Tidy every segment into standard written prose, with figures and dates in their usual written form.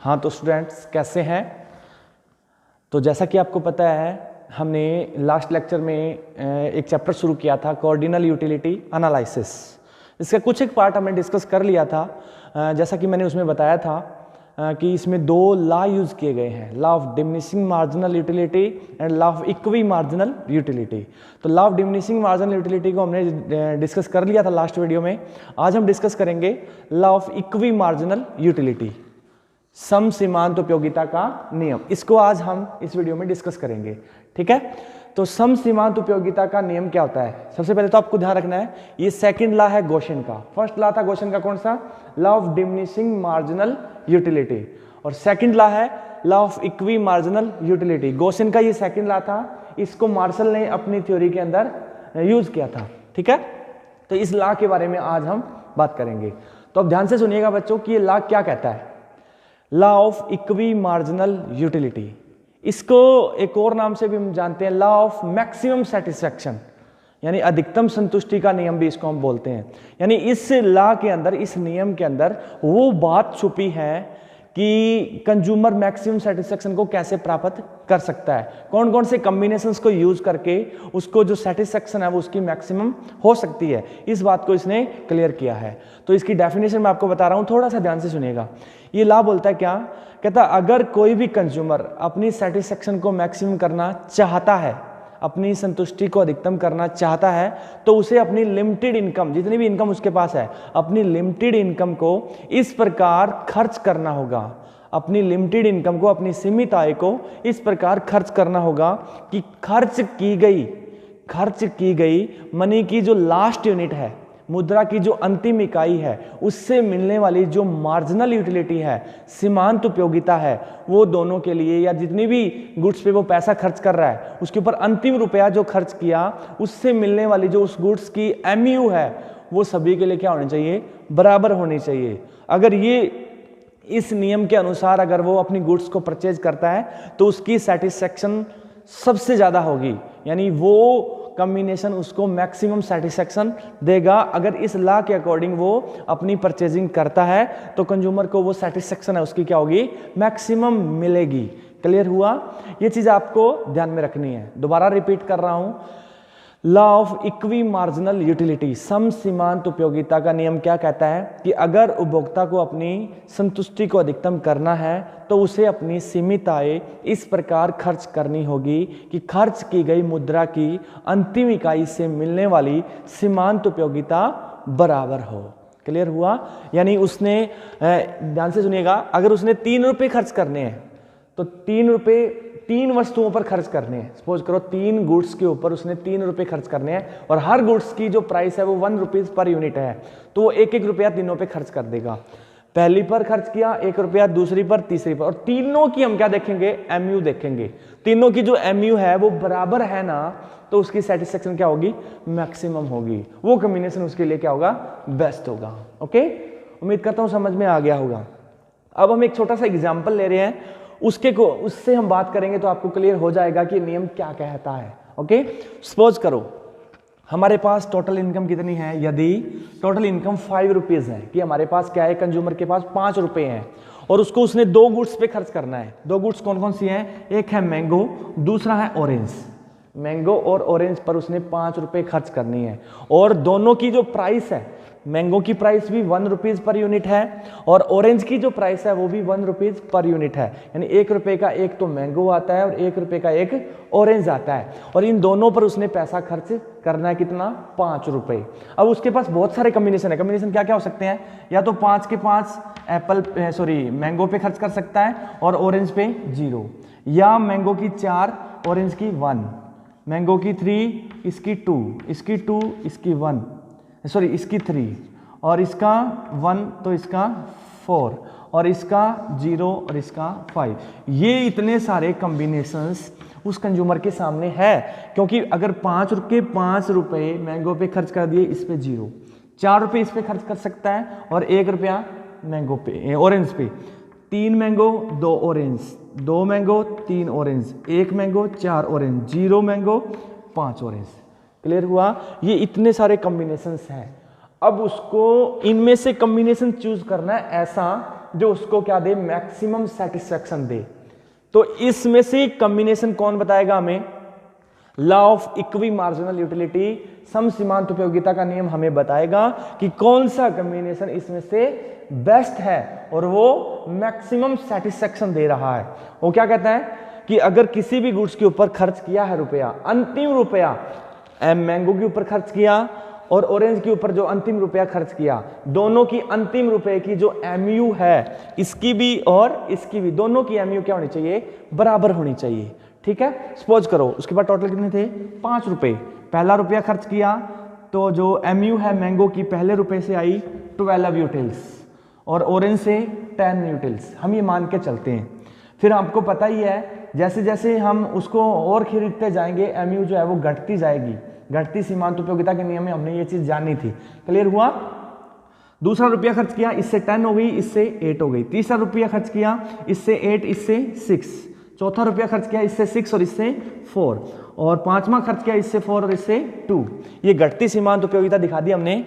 हाँ तो स्टूडेंट्स कैसे हैं। तो जैसा कि आपको पता है हमने लास्ट लेक्चर में एक चैप्टर शुरू किया था कोऑर्डिनल यूटिलिटी एनालिसिस। इसका कुछ एक पार्ट हमने डिस्कस कर लिया था। जैसा कि मैंने उसमें बताया था कि इसमें दो लॉ यूज किए गए हैं, law of diminishing marginal utility and law of equi marginal utility. तो law of diminishing marginal utility को हमने डिस्कस कर लिया था लास्ट वीडियो में। आज हम डिस्कस करेंगे law of equi marginal utility, सम सीमांत उपयोगिता का नियम। इसको आज हम इस वीडियो में डिस्कस करेंगे, ठीक है। तो सम सीमांत उपयोगिता का नियम क्या होता है, सबसे पहले तो आपको ध्यान रखना है ये सेकंड लॉ है गॉसियन का। फर्स्ट लॉ था गॉसियन का कौन सा, law of diminishing marginal utility, और सेकंड लॉ है law of equi marginal utility. Gaussian का ये सेकंड लॉ था, इसको मार्शल ने अपनी थ्योरी के अंदर यूज किया था, ठीक है। तो इस लॉ के बारे में आज हम बात करेंगे। तो अब ध्यान से सुनिएगा बच्चों कि ये लॉ क्या कहता है, law of equi marginal utility. इसको एक और नाम से भी हम जानते हैं लॉ ऑफ मैक्सिमम सेटिस्फैक्शन, यानी अधिकतम संतुष्टि का नियम भी इसको हम बोलते हैं। यानी इस लॉ के अंदर, इस नियम के अंदर वो बात छुपी है कि कंज्यूमर मैक्सिमम सेटिस्फैक्शन को कैसे प्राप्त कर सकता है, कौन कौन से कॉम्बिनेशंस को यूज करके उसको जो सेटिस्फैक्शन है वो उसकी मैक्सिमम हो सकती है, इस बात को इसने क्लियर किया है। तो इसकी डेफिनेशन मैं आपको बता रहा हूं, थोड़ा सा ध्यान से सुनिएगा। ये लॉ बोलता है क्या, कहता अगर कोई भी कंज्यूमर अपनी सेटिस्फैक्शन को मैक्सिमम करना चाहता है, अपनी संतुष्टि को अधिकतम करना चाहता है, तो उसे अपनी लिमिटेड इनकम, जितनी भी इनकम उसके पास है, अपनी लिमिटेड इनकम को इस प्रकार खर्च करना होगा। अपनी लिमिटेड इनकम को, अपनी सीमित आय को इस प्रकार खर्च करना होगा कि खर्च की गई मनी की जो लास्ट यूनिट है, मुद्रा की जो अंतिम इकाई है, उससे मिलने वाली जो मार्जिनल यूटिलिटी है, सीमांत उपयोगिता है, वो दोनों के लिए, या जितनी भी गुड्स पे वो पैसा खर्च कर रहा है उसके ऊपर अंतिम रुपया जो खर्च किया, उससे मिलने वाली जो उस गुड्स की एमयू है, वो सभी के लिए क्या होनी चाहिए, बराबर होनी चाहिए। अगर ये इस नियम के अनुसार अगर वो अपनी गुड्स को परचेज करता है तो उसकी सेटिस्फैक्शन सबसे ज्यादा होगी, यानी वो कॉम्बिनेशन उसको मैक्सिमम सेटिस्फैक्शन देगा। अगर इस लॉ के अकॉर्डिंग वो अपनी परचेजिंग करता है तो कंज्यूमर को वो सेटिस्फैक्शन है उसकी क्या होगी, मैक्सिमम मिलेगी। क्लियर हुआ, ये चीज आपको ध्यान में रखनी है। दोबारा रिपीट कर रहा हूं, law of equi marginal utility, सम सीमांत उपयोगिता का नियम क्या कहता है कि अगर उपभोक्ता को अपनी संतुष्टि को अधिकतम करना है तो उसे अपनी सीमित आय इस प्रकार खर्च करनी होगी कि खर्च की गई मुद्रा की अंतिम इकाई से मिलने वाली सीमांत उपयोगिता बराबर हो। क्लियर हुआ, यानी उसने, ध्यान से सुनिएगा, अगर उसने 3 रुपये खर्च करने हैं तो 3 रुपये 3 वस्तुओं पर खर्च करने हैं। सपोज करो 3 गुड्स के ऊपर उसने 3 रुपये खर्च करने हैं और हर गुड्स की जो प्राइस है वो 1 रुपीज पर यूनिट है, तो वो 1-1 रुपया तीनों पे खर्च कर देगा। पहली पर खर्च किया 1 रुपया, दूसरी पर, तीसरी पर, और तीनों की हम क्या देखेंगे, एमयू देखेंगे। तीनों की जो एमयू है वो बराबर है ना, तो उसकी सेटिस्फैक्शन क्या होगी, मैक्सिमम होगी। वो कॉम्बिनेशन उसके लिए क्या होगा, बेस्ट होगा। ओके, उम्मीद करता हूं समझ में आ गया होगा। अब हम एक छोटा सा एग्जाम्पल ले रहे हैं, उससे हम बात करेंगे तो आपको क्लियर हो जाएगा कि नियम क्या कहता है। ओके, सपोज करो हमारे पास टोटल इनकम कितनी है, यदि टोटल इनकम 5 रुपीज है, कि हमारे पास क्या है, कंज्यूमर के पास 5 रुपए हैं और उसको उसने 2 गुड्स पे खर्च करना है। 2 गुड्स कौन कौन सी हैं, एक है मैंगो, दूसरा है ऑरेंज। मैंगो और ऑरेंज पर उसने 5 रुपए खर्च करनी है, और दोनों की जो प्राइस है, मैंगो की प्राइस भी 1 रुपीज पर यूनिट है और ऑरेंज की जो प्राइस है वो भी 1 रुपीज पर यूनिट है। यानी 1 रुपए का एक तो मैंगो आता है और 1 रुपए का एक ऑरेंज आता है, और इन दोनों पर उसने पैसा खर्च करना है कितना, 5 रुपए। अब उसके पास बहुत सारे कॉम्बिनेशन है। कॉम्बिनेशन क्या क्या हो सकते हैं, या तो 5 के 5 मैंगो पे खर्च कर सकता है और ऑरेंज पे 0, या मैंगो की 4, ऑरेंज की 1, मैंगो की 3, इसकी 2, इसकी 2, इसकी 1, इसकी 3, और इसका 1 तो इसका 4, और इसका 0 और इसका 5। ये इतने सारे कॉम्बिनेशंस उस कंज्यूमर के सामने है, क्योंकि अगर 5 रुपए मैंगो पे खर्च कर दिए, इस पे 0, 4 रुपए इस पे खर्च कर सकता है और 1 रुपया मैंगो पे, ऑरेंज पे, 3 mango 2 orange, 2 mango 3 orange, 1 mango 4 orange, 0 mango 5 orange. Clear हुआ, ये इतने सारे कॉम्बिनेशंस हैं। अब उसको इनमें से कॉम्बिनेशन चूज करना है ऐसा जो उसको क्या दे, मैक्सिमम सेटिस्फैक्शन दे। तो इसमें से कॉम्बिनेशन कौन बताएगा हमें? Law of equi marginal utility, सम सीमांत उपयोगिता का नियम हमें बताएगा कि कौन सा कॉम्बिनेशन इसमें से बेस्ट है और वो मैक्सिमम सेटिस्फैक्शन दे रहा है। वो क्या कहता है कि अगर किसी भी गुड्स के ऊपर खर्च किया है रुपया, अंतिम रुपया मैंगो के ऊपर खर्च किया और ऑरेंज के ऊपर जो अंतिम रुपया खर्च किया, दोनों की अंतिम रुपए की जो एमयू है, इसकी भी और इसकी भी, दोनों की एमयू क्या होनी चाहिए? बराबर होनी चाहिए। ठीक है, सपोज करो उसके बाद टोटल कितने थे? 5 रुपए। पहला रुपया खर्च किया तो जो एमयू है मैंगो की पहले रुपए से आई 12 यूटिल्स और ऑरेंज से 10 यूटिल्स, हम ये मान के चलते हैं। फिर आपको पता ही है जैसे जैसे हम उसको और खरीदते जाएंगे एमयू जो है वो घटती जाएगी। घटती सीमांत उपयोगिता के नियम में हमने ये चीज जानी थी। क्लियर हुआ? दूसरा रुपया खर्च किया, इससे 10 हो गई, इससे 8 हो गई। तीसरा रुपया खर्च किया, इससे 8, इससे 6। चौथा रुपया खर्च किया, इससे 6 और इससे 4। और पांचवा खर्च किया, इससे 4 और इससे 2। ये घटती सीमांत उपयोगिता दिखा दी हमने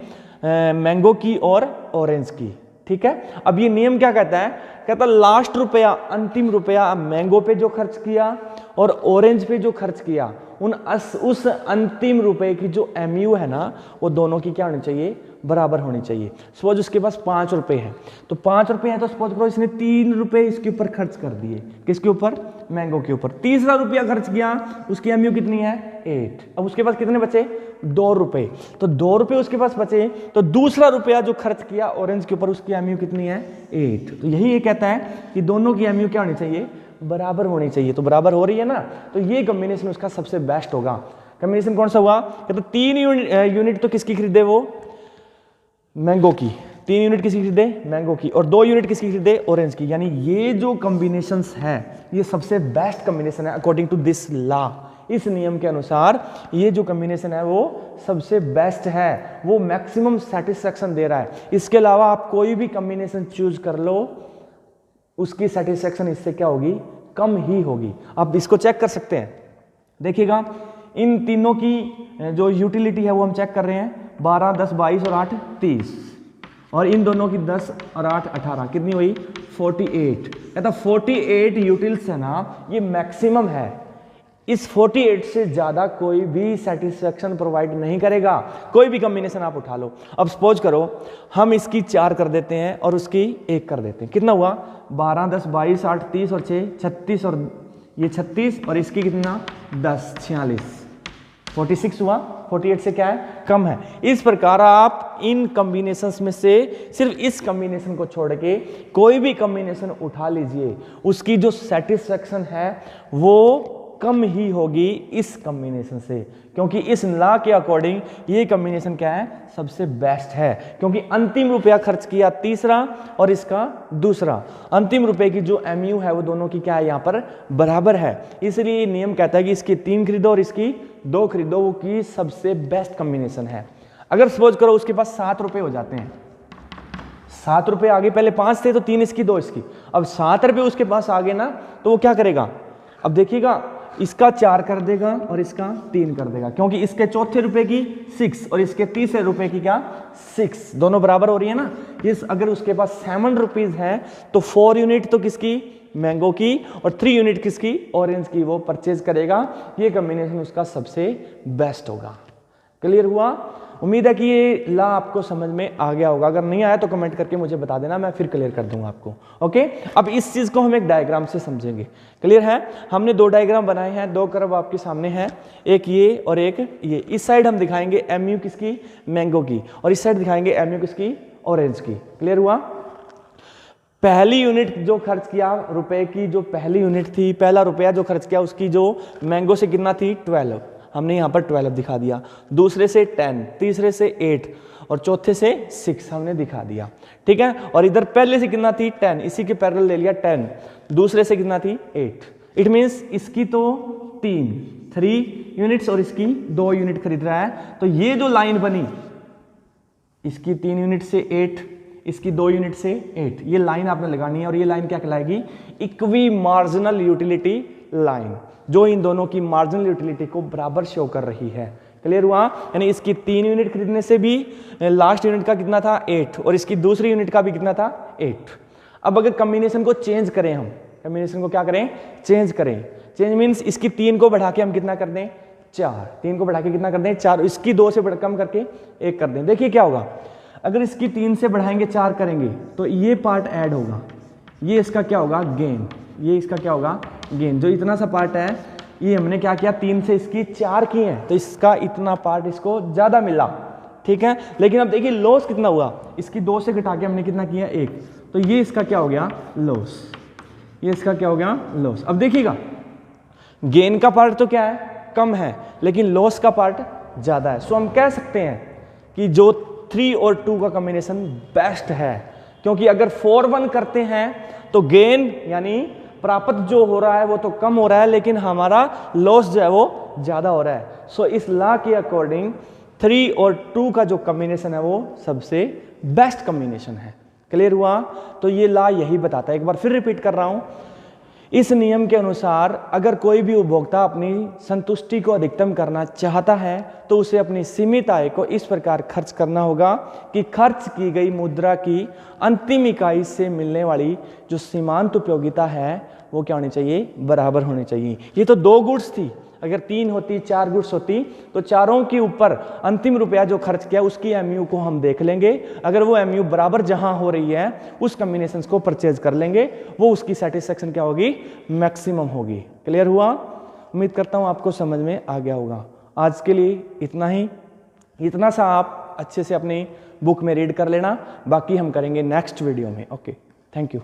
मैंगो की और ऑरेंज की। ठीक है, अब ये नियम क्या कहता है? कहता लास्ट रुपया, अंतिम रुपया मैंगो पे जो खर्च किया और ऑरेंज पे जो खर्च किया, उस अंतिम रुपए की जो एमयू है ना, वो दोनों की क्या होनी चाहिए? बराबर होनी चाहिए। सपोज उसके पास 5 रुपए है, तो 5 रुपए है तो सपोज करो इसने 3 रुपए इसके ऊपर खर्च कर दिए। किसके ऊपर? मैंगो के ऊपर। तीसरा रुपया खर्च किया, उसकी एमयू कितनी है? 8। अब उसके पास कितने बचे? 2 रुपए। तो 2 रुपए उसके पास बचे, तो दूसरा रुपया जो खर्च किया ऑरेंज के ऊपर, उसकी एमयू कितनी है? 8। तो यही ये कहता है कि दोनों की एमयू क्या होनी चाहिए? बराबर होनी चाहिए। तो बराबर हो रही है ना, तो ये कॉम्बिनेशन उसका सबसे बेस्ट होगा। कॉम्बिनेशन कौन सा हुआ? कहते 3 यूनिट तो किसकी खरीदे? वो मैंगो की। 3 यूनिट किसकी खरीदे? मैंगो की। और 2 यूनिट किसकी खरीदे? ऑरेंज की। यानी ये जो कॉम्बिनेशंस है ये सबसे बेस्ट कॉम्बिनेशन है अकॉर्डिंग टू दिस लॉ। इस नियम के अनुसार ये जो कॉम्बिनेशन है वो सबसे बेस्ट है, वो मैक्सिमम सेटिस्फैक्शन दे रहा है। इसके अलावा आप कोई भी कॉम्बिनेशन चूज कर लो, उसकी सेटिस्फैक्शन इससे क्या होगी? कम ही होगी। आप इसको चेक कर सकते हैं, देखिएगा इन तीनों की जो यूटिलिटी है वो हम चेक कर रहे हैं। 12, 10, 22 और 8 30, और इन दोनों की 10 और 8 18, कितनी हुई? 48। कहता 48 यूटिल्स है ना, ये मैक्सिमम है। इस 48 से ज्यादा कोई भी सेटिस्फैक्शन प्रोवाइड नहीं करेगा। कोई भी कॉम्बिनेशन आप उठा लो। अब सपोज करो हम इसकी 4 कर देते हैं और उसकी 1 कर देते हैं, कितना हुआ? 12, 10, 22, 8 30 और 6 36, और ये 36 और इसकी कितना? 10 46, 46 हुआ। 48 से क्या है? कम है। इस प्रकार आप इन कॉम्बिनेशंस में से सिर्फ इस कॉम्बिनेशन को छोड़ के कोई भी कॉम्बिनेशन उठा लीजिए, उसकी जो सेटिस्फैक्शन है वो कम ही होगी इस कॉम्बिनेशन से, क्योंकि इस लॉ के अकॉर्डिंग ये कॉम्बिनेशन क्या है? सबसे बेस्ट है। क्योंकि अंतिम रुपया खर्च किया तीसरा और इसका दूसरा, अंतिम रुपए की जो एमयू है वो दोनों की क्या है? यहाँ पर बराबर है। इसलिए ये नियम कहता है कि इसकी 3 खरीदो और इसकी 2 खरीदो, वो की सबसे बेस्ट कॉम्बिनेशन है। अगर सपोज करो उसके पास 7 रुपए हो जाते हैं, 7 रुपए आगे, पहले 5 थे तो 3 इसकी 2 इसकी, अब 7 रुपए उसके पास आगे ना, तो वो क्या करेगा? अब देखिएगा इसका 4 कर देगा और इसका 3 कर देगा, क्योंकि इसके चौथे रुपए की 6 और इसके तीसरे रुपए की क्या? 6, दोनों बराबर हो रही है ना। इस अगर उसके पास 7 रुपीज है तो 4 यूनिट तो किसकी? मैंगो की, और 3 यूनिट किसकी? ऑरेंज की, वो परचेज करेगा। ये कॉम्बिनेशन उसका सबसे बेस्ट होगा। क्लियर हुआ? उम्मीद है कि ये लॉ आपको समझ में आ गया होगा। अगर नहीं आया तो कमेंट करके मुझे बता देना, मैं फिर क्लियर कर दूंगा आपको। ओके, अब इस चीज को हम एक डायग्राम से समझेंगे। क्लियर है? हमने 2 डायग्राम बनाए हैं, 2 कर्व आपके सामने हैं, एक ये और एक ये। इस साइड हम दिखाएंगे एमयू किसकी? मैंगो की, और इस साइड दिखाएंगे एमयू किसकी? ऑरेंज की। क्लियर हुआ? पहली यूनिट जो खर्च किया रुपए की, जो पहली यूनिट थी, पहला रुपया जो खर्च किया उसकी जो मैंगो से कितना थी? 12, हमने यहाँ पर 12 दिखा दिया। दूसरे से 10, तीसरे से 8 और चौथे से 6 हमने दिखा दिया। ठीक है, और इधर पहले से कितना थी? 10, इसी के पैरेलल ले लिया 10। दूसरे से कितना थी? 8। इट मीन्स इसकी तो 3 यूनिट्स और इसकी 2 यूनिट खरीद रहा है। तो ये जो लाइन बनी, इसकी 3 यूनिट से 8, इसकी 2 यूनिट से 8, ये लाइन आपने लगानी है। और ये लाइन क्या कहलाएगी? इक्वी मार्जिनल यूटिलिटी लाइन, जो इन दोनों की मार्जिनल यूटिलिटी को बराबर शो कर रही है। क्लियर हुआ? यानी इसकी 3 यूनिट खरीदने से भी लास्ट यूनिट का कितना था? 8, और इसकी दूसरी यूनिट का भी कितना था? 8। अब अगर कॉम्बिनेशन को चेंज करें, हम कॉम्बिनेशन को क्या करें, चेंज करें। चेंज मीन्स इसकी 3 को बढ़ा के हम कितना कर दें, 4। 3 को बढ़ा के कितना कर दें, 4। इसकी 2 से कम करके 1 कर दें। देखिए क्या होगा, अगर इसकी 3 से बढ़ाएंगे 4 करेंगे तो ये पार्ट ऐड होगा, ये इसका क्या होगा, गेन। ये इसका क्या होगा, गेन। जो इतना सा पार्ट है ये हमने क्या किया, 3 से इसकी 4 किए हैं, तो इसका इतना पार्ट इसको ज्यादा मिला, ठीक है। लेकिन अब देखिए लॉस कितना हुआ, इसकी 2 से घटा के हमने कितना किया, 1, तो ये इसका क्या हो गया, लॉस। ये इसका क्या हो गया, लॉस। अब देखिएगा गेन का पार्ट तो क्या है, कम है, लेकिन लॉस का पार्ट ज्यादा है। सो हम कह सकते हैं कि जो 3 और 2 का कॉम्बिनेशन बेस्ट है, क्योंकि अगर 4-1 करते हैं तो गेन यानी प्राप्त जो हो रहा है वो तो कम हो रहा है, लेकिन हमारा लॉस जो है वो ज्यादा हो रहा है। सो इस लॉ के अकॉर्डिंग 3 और 2 का जो कॉम्बिनेशन है वो सबसे बेस्ट कॉम्बिनेशन है। क्लियर हुआ? तो ये लॉ यही बताता है। एक बार फिर रिपीट कर रहा हूं, इस नियम के अनुसार अगर कोई भी उपभोक्ता अपनी संतुष्टि को अधिकतम करना चाहता है तो उसे अपनी सीमित आय को इस प्रकार खर्च करना होगा कि खर्च की गई मुद्रा की अंतिम इकाई से मिलने वाली जो सीमांत उपयोगिता है वो क्या होनी चाहिए, बराबर होनी चाहिए। ये तो 2 गुड्स थी, अगर 3 होती, 4 गुड्स होती तो चारों के ऊपर अंतिम रुपया जो खर्च किया उसकी एमयू को हम देख लेंगे। अगर वो एमयू बराबर जहां हो रही है उस कॉम्बिनेशन को परचेज कर लेंगे, वो उसकी सेटिस्फेक्शन क्या होगी, मैक्सिमम होगी। क्लियर हुआ? उम्मीद करता हूं आपको समझ में आ गया होगा। आज के लिए इतना ही, इतना सा आप अच्छे से अपनी बुक में रीड कर लेना, बाकी हम करेंगे नेक्स्ट वीडियो में। Okay, thank you.